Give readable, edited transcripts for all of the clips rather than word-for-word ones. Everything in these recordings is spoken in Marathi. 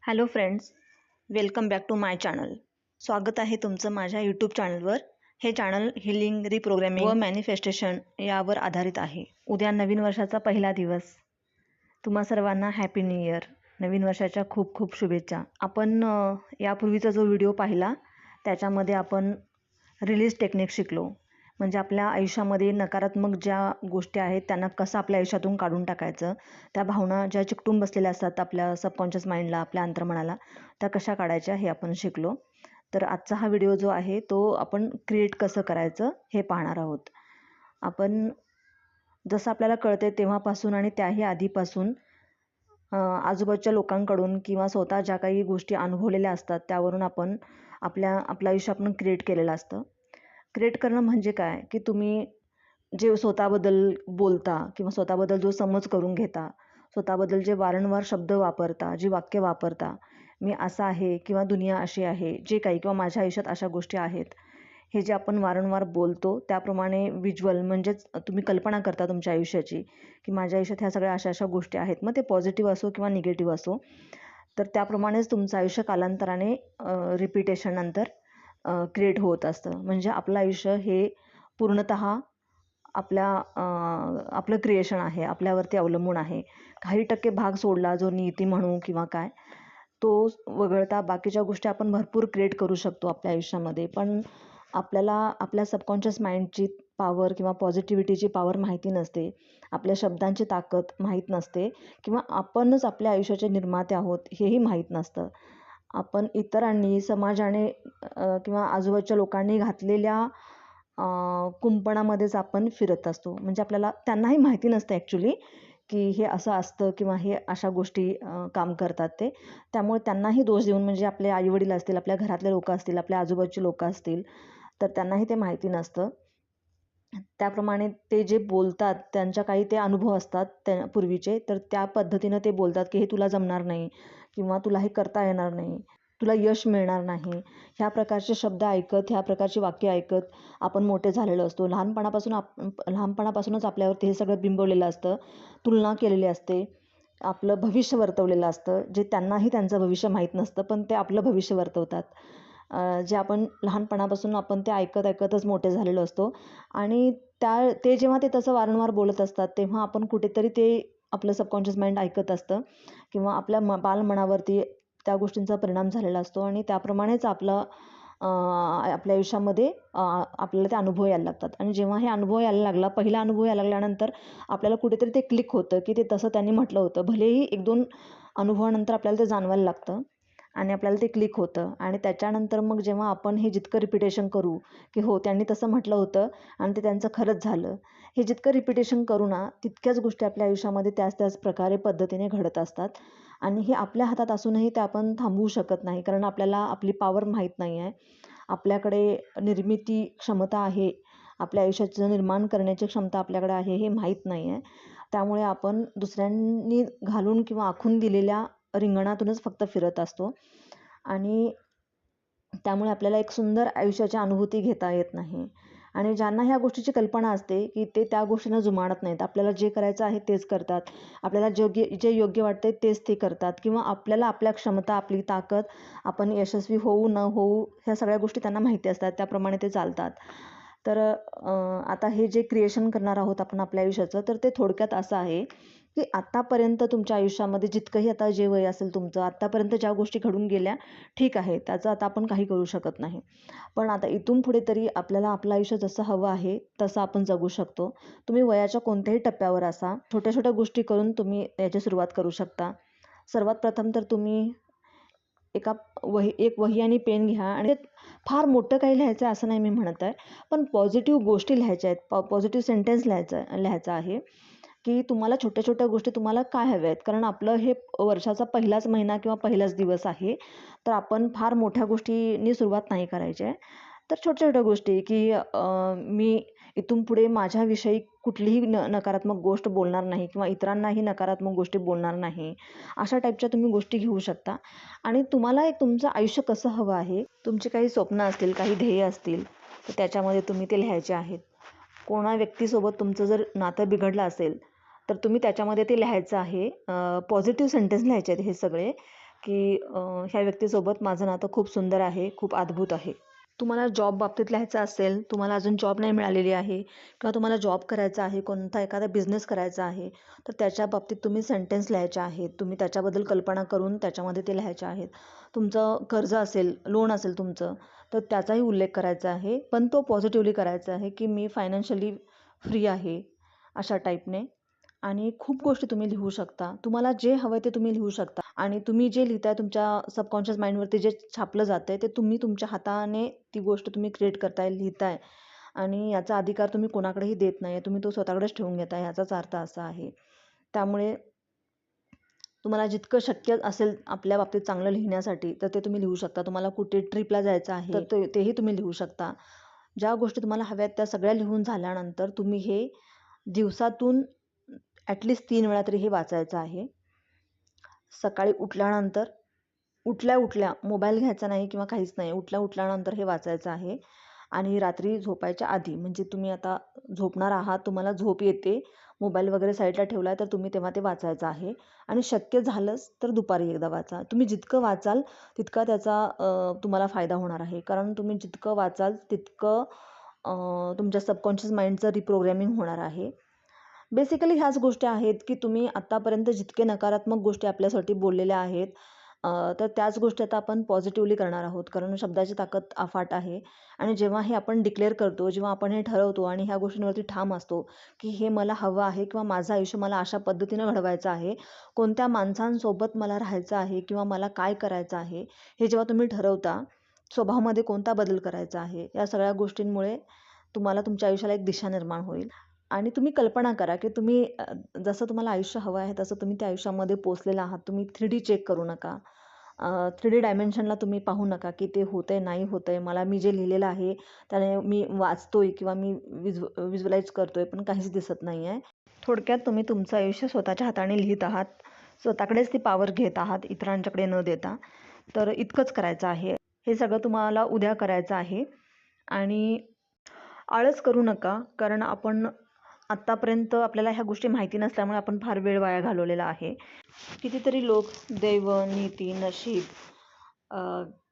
Hello friends, welcome back to my channel. स्वागत आहे तुमचं माझ्या यूट्यूब चॅनलवर. हे चॅनल हिलिंग, रिप्रोग्रॅमिंग व मॅनिफेस्टेशन यावर आधारित आहे. उद्या नवीन वर्षाचा पहिला दिवस. तुम्हा सर्वांना हॅपी न्यू इयर. नवीन वर्षाच्या खूप खूप शुभेच्छा. आपण यापूर्वीचा जो व्हिडिओ पाहिला त्याच्यामध्ये आपण रिलीज टेक्निक शिकलो. म्हणजे आपल्या आयुष्यामध्ये नकारात्मक ज्या गोष्टी आहेत त्यांना कसं आपल्या आयुष्यातून काढून टाकायचं, त्या भावना ज्या चिकटून बसलेल्या असतात आपल्या सबकॉन्शियस माइंडला, आपल्या अंतर्मनाला, त्या कशा काढायच्या हे आपण शिकलो. तर आजचा हा व्हिडिओ जो आहे तो आपण क्रिएट कसं करायचं हे पाहणार आहोत. आपण जसं आपल्याला कळते तेव्हापासून आणि त्याही आधीपासून आजूबाजूच्या लोकांकडून किंवा स्वतः ज्या काही गोष्टी अनुभवलेल्या असतात त्यावरून आपण आपलं आयुष्य आपण क्रिएट केलेलं असतं. क्रिएट करणं म्हणजे काय, की तुम्ही जे स्वतःबद्दल बोलता किंवा स्वतःबद्दल जो समज करून घेता, स्वतःबद्दल जे वारंवार शब्द वापरता, जी वाक्य वापरता, मी असा आहे किंवा दुनिया अशी आहे, जे काही किंवा माझ्या आयुष्यात अशा गोष्टी आहेत, हे जे आपण वारंवार बोलतो त्याप्रमाणे व्हिज्युअल म्हणजेच तुम्ही कल्पना करता तुमच्या आयुष्याची, की माझ्या आयुष्यात ह्या सगळ्या अशा अशा गोष्टी आहेत. मग ते पॉझिटिव्ह असो किंवा निगेटिव्ह असो, तर त्याप्रमाणेच तुमचं आयुष्य कालांतराने रिपिटेशन नंतर क्रिएट होत असतं. म्हणजे आपलं आयुष्य हे पूर्णतः आपलं क्रिएशन आहे, आपल्यावरती अवलंबून आहे. काही टक्के भाग सोडला जो नीती म्हणू किंवा काय, तो वगळता बाकीच्या गोष्टी आपण भरपूर क्रिएट करू शकतो आपल्या आयुष्यामध्ये. पण आपल्याला आपल्या सबकॉन्शियस माइंडची पॉवर किंवा पॉझिटिव्हिटीची पॉवर माहिती नसते, आपल्या शब्दांची ताकद माहीत नसते किंवा आपणच आपल्या आयुष्याचे निर्माते आहोत हेही माहीत नसतं. आपण इतरांनी, समाजाने किंवा आजूबाजूच्या लोकांनी घातलेल्या कुंपणामध्येच आपण फिरत असतो. म्हणजे आपल्याला त्यांनाही माहिती नसतं ॲक्च्युली की हे असं असतं किंवा हे अशा गोष्टी काम करतात ते. त्यामुळे त्यांनाही दोष देऊन, म्हणजे आपले आईवडील असतील, आपल्या घरातले लोकं असतील, आपल्या आजूबाजूचे लोकं असतील, तर त्यांनाही ते माहिती नसतं. त्याप्रमाणे ते जे बोलतात त्यांच्या काही ते अनुभव असतात त्या पूर्वीचे, तर त्या पद्धतीनं ते बोलतात की हे तुला जमणार नाही किंवा तुला हे करता येणार नाही, तुला यश मिळणार नाही. ह्या प्रकारचे शब्द ऐकत, ह्या प्रकारची वाक्य ऐकत आपण मोठे झालेलो असतो. लहानपणापासूनच आपल्यावरती हे सगळं बिंबवलेलं असतं, तुलना केलेली असते, आपलं भविष्य वर्तवलेलं असतं, जे त्यांनाही त्यांचं भविष्य माहीत नसतं, पण ते आपलं भविष्य वर्तवतात. जे आपण लहानपणापासून आपण ते ऐकतच मोठे झालेलो असतो. आणि ते जेव्हा ते तसं वारंवार बोलत असतात तेव्हा आपण कुठेतरी ते आपलं सबकॉन्शियस माइंड ऐकत असतं किंवा आपल्या बालमनावरती त्या गोष्टींचा परिणाम झालेला असतो आणि त्याप्रमाणेच आपल्या आयुष्यामध्ये आपल्याला ते अनुभव यायला लागतात. आणि जेव्हा हे अनुभव यायला लागला, पहिला अनुभव यायला लागल्यानंतर आपल्याला कुठेतरी ते क्लिक होतं की ते तसं त्यांनी म्हटलं होतं. भलेही 1-2 अनुभवानंतर आपल्याला ते जाणवायला लागतं आणि आपल्याला ते क्लिक होतं. आणि त्याच्यानंतर मग जेव्हा आपण हे जितकं रिपिटेशन करू की हो त्यांनी तसं म्हटलं होतं आणि ते त्यांचं खरंच झालं, हे जितकं रिपिटेशन करू ना, तितक्याच गोष्टी आपल्या आयुष्यामध्ये त्याच प्रकारे पद्धतीने घडत असतात. आणि हे आपल्या हातात असूनही ते आपण थांबवू शकत नाही, कारण आपल्याला आपली पॉवर माहीत नाही आहे. आपल्याकडे निर्मिती क्षमता आहे, आपल्या आयुष्याचं निर्माण करण्याची क्षमता आपल्याकडे आहे हे माहीत नाही आहे. त्यामुळे आपण दुसऱ्यांनी घालून किंवा आखून दिलेल्या रिंगणातूनच फक्त फिरत असतो आणि त्यामुळे आपल्याला एक सुंदर आयुष्याची अनुभूती घेता येत नाही. आणि ज्यांना ह्या गोष्टीची कल्पना असते की ते त्या गोष्टींना जुमानत नाहीत, आपल्याला जे करायचं आहे तेच करतात, आपल्याला जे योग्य वाटते तेच ते करतात किंवा आपल्याला आपल्या क्षमता, आपली ताकद, आपण यशस्वी होऊ न होऊ ह्या सगळ्या गोष्टी त्यांना माहिती असतात, त्याप्रमाणे ते चालतात. तर आता हे जे क्रिएशन करणार आहोत आपण आपल्या आयुष्याचं, तर ते थोडक्यात असं आहे की आत्तापर्यंत तुमच्या आयुष्यामध्ये जितकंही आता जे वय असेल तुमचं, आत्तापर्यंत ज्या गोष्टी घडून गेल्या ठीक आहे, त्याचं आता आपण काही करू शकत नाही. पण आता इथून पुढे तरी आपल्याला आपलं आयुष्य जसं हवं आहे तसं आपण जगू शकतो. तुम्ही वयाच्या कोणत्याही टप्प्यावर असा, छोट्या छोट्या गोष्टी करून तुम्ही याची सुरुवात करू शकता. सर्वात प्रथम तर तुम्ही एक वही आणि पेन घ्या आणि फार मोठं काही लिहायचं असं नाही मी म्हणत आहे, पण पॉझिटिव्ह गोष्टी लिहायच्या आहेत, पॉझिटिव्ह सेंटेन्स लिहायचं आहे की तुम्हाला छोट्या छोट्या गोष्टी तुम्हाला काय हव्या आहेत. कारण आपलं हे वर्षाचा पहिलाच महिना किंवा पहिलाच दिवस आहे, तर आपण फार मोठ्या गोष्टींनी सुरुवात नाही करायची आहे. तर छोट्या छोट्या गोष्टी की मी इथून पुढे माझ्याविषयी कुठलीही नकारात्मक गोष्ट बोलणार नाही किंवा इतरांनाही नकारात्मक गोष्टी बोलणार नाही, अशा टाईपच्या तुम्ही गोष्टी घेऊ शकता. आणि तुम्हाला तुमचं आयुष्य कसं हवं आहे, तुमची काही स्वप्न असतील, काही ध्येय असतील, तर त्याच्यामध्ये तुम्ही ते लिहायचे आहेत. कोणा व्यक्तीसोबत तुमचं जर नातं बिघडलं असेल तर तुम्ही त्याच्यामध्ये ते लिहायचं आहे. पॉझिटिव्ह सेंटेन्स लिहायचे आहेत हे सगळे, की ह्या व्यक्तीसोबत माझं नातं खूप सुंदर आहे, खूप अद्भुत आहे. तुम्हाला जॉब बाबतीत लिहायचं असेल, तुम्हाला अजून जॉब नाही मिळालेली आहे किंवा तुम्हाला जॉब करायचा आहे, कोणता एखादा बिझनेस करायचा आहे, तर त्याच्या बाबतीत तुम्ही सेंटेन्स लिहायचे आहेत. तुम्ही त्याच्याबद्दल कल्पना करून त्याच्यामध्ये ते लिहायचे आहेत. तुमचं कर्ज असेल, लोन असेल तुमचं, तर त्याचाही उल्लेख करायचा आहे. पण तो पॉझिटिव्हली करायचा आहे, की मी फायनान्शियली फ्री आहे, अशा टाईपने. आणि खूप गोष्टी तुम्ही लिहू शकता. तुम्हाला जे हवं आहे ते तुम्ही लिहू शकता. आणि तुम्ही जे लिहिताय तुमच्या सबकॉन्शियस माइंडवरती जे छापलं जातंय ते तुम्ही तुमच्या हाताने ती गोष्ट तुम्ही क्रिएट करताय, लिहिताय आणि याचा अधिकार तुम्ही कोणाकडेही देत नाही. तुम्ही तो स्वतःकडेच ठेवून घेताय, याचाच अर्थ असा आहे. त्यामुळे तुम्हाला जितकं शक्य असेल आपल्या बाबतीत चांगलं लिहिण्यासाठी तर ते तुम्ही लिहू शकता. तुम्हाला कुठे ट्रिपला जायचं आहे तर तेही तुम्ही लिहू शकता. ज्या गोष्टी तुम्हाला हव्यात त्या सगळ्या लिहून झाल्यानंतर तुम्ही हे दिवसातून ॲटलीस्ट 3 वेळा तरी हे वाचायचं आहे. सकाळी उठल्यानंतर उठल्या मोबाईल घ्यायचा नाही किंवा काहीच नाही. उठल्यानंतर हे वाचायचं आहे आणि रात्री झोपायच्या आधी म्हणजे तुम्ही आता झोपणार आहात, तुम्हाला झोप येते, मोबाईल वगैरे साईडला ठेवला आहे तर तुम्ही तेव्हा ते वाचायचं आहे आणि शक्य झालंच तर दुपारी एकदा वाचा. तुम्ही जितकं वाचाल तितका त्याचा तुम्हाला फायदा होणार आहे. कारण तुम्ही जितकं वाचाल तितकं तुमच्या सबकॉन्शियस माइंडचं रिप्रोग्रॅमिंग होणार आहे. बेसिकली ह्याच गोष्टी आहेत की तुम्ही आत्तापर्यंत जितके नकारात्मक गोष्टी आपल्यासाठी बोललेल्या आहेत तर त्याच गोष्टी आता आपण पॉझिटिव्हली करणार आहोत. कारण शब्दाची ताकद अफाट आहे आणि जेव्हा हे आपण डिक्लेअर करतो, जेव्हा आपण हे ठरवतो आणि ह्या गोष्टींवरती ठाम असतो की हे मला हवं आहे किंवा माझं आयुष्य मला अशा पद्धतीनं घडवायचं आहे, कोणत्या माणसांसोबत मला राहायचं आहे किंवा मला काय करायचं आहे, हे जेव्हा तुम्ही ठरवता, स्वभावामध्ये कोणता बदल करायचा आहे, या सगळ्या गोष्टींमुळे तुम्हाला तुमच्या आयुष्याला एक दिशा निर्माण होईल. आणि तुम्ही कल्पना करा की तुम्ही जसं तुम्हाला आयुष्य हवं आहे तसं तुम्ही त्या आयुष्यामध्ये पोचलेला आहात. तुम्ही 3D चेक करू नका. 3D डायमेन्शनला तुम्ही पाहू नका की ते होतंय, नाही होतंय. मला मी जे लिहिलेलं आहे त्याने मी वाचतोय किंवा मी व्हिज्युअलाइज करतोय पण काहीच दिसत नाही आहे. थोडक्यात तुम्ही तुमचं आयुष्य स्वतःच्या हाताने लिहित आहात. स्वतःकडेच ती पॉवर घेत आहात, इतरांच्याकडे न देता. तर इतकंच करायचं आहे. हे सगळं तुम्हाला उद्या करायचं आहे आणि आळस करू नका. कारण आपण आत्तापर्यंत आपल्याला ह्या गोष्टी माहिती नसल्यामुळे आपण फार वेळ वाया घालवलेला आहे. कितीतरी लोक दैव, नीती, नशीब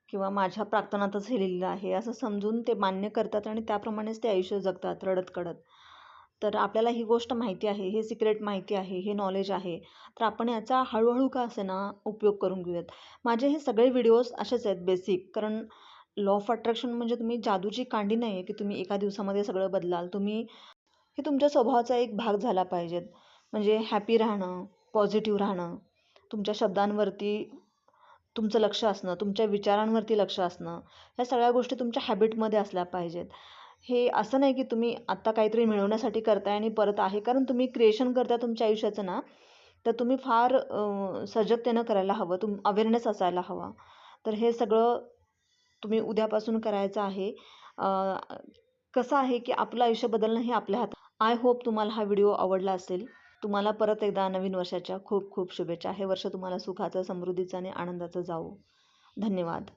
किंवा माझ्या प्रार्थनातच हे लिहिलेलं आहे असं समजून ते मान्य करतात आणि त्याप्रमाणेच ते आयुष्य जगतात रडत-कडत. तर आपल्याला ही गोष्ट माहिती आहे, हे सिक्रेट माहिती आहे, हे नॉलेज आहे. तर आपण याचा हळूहळू का असेना उपयोग करून घेऊयात. माझे हे सगळे व्हिडिओज असेच आहेत बेसिक. कारण लॉ ऑफ अट्रॅक्शन म्हणजे तुम्ही जादूची कांडी नाही आहे की तुम्ही एका दिवसामध्ये सगळं बदलाल. हे तुमच्या स्वभावाचा एक भाग झाला पाहिजेत. म्हणजे हॅपी राहणं, पॉझिटिव्ह राहणं, तुमच्या शब्दांवरती तुमचं लक्ष असणं, तुमच्या विचारांवरती लक्ष असणं, ह्या सगळ्या गोष्टी तुमच्या हॅबिटमध्ये असल्या पाहिजेत. हे असं नाही की तुम्ही आत्ता काहीतरी मिळवण्यासाठी करताय आणि परत आहे. कारण तुम्ही क्रिएशन करताय तुमच्या आयुष्याचं ना, तर तुम्ही फार सजगतेनं करायला हवं. अवेअरनेस असायला हवा. तर हे सगळं तुम्ही उद्यापासून करायचं आहे. कसं आहे की आपलं आयुष्य बदलणं हे आपल्या हातात. आय होप तुम्हाला हा व्हिडिओ आवडला असेल. तुम्हाला परत एकदा नवीन वर्षाच्या खूप खूप शुभेच्छा. हे वर्ष तुम्हाला सुखाचं, समृद्धीचं आणि आनंदाचं जावो. धन्यवाद.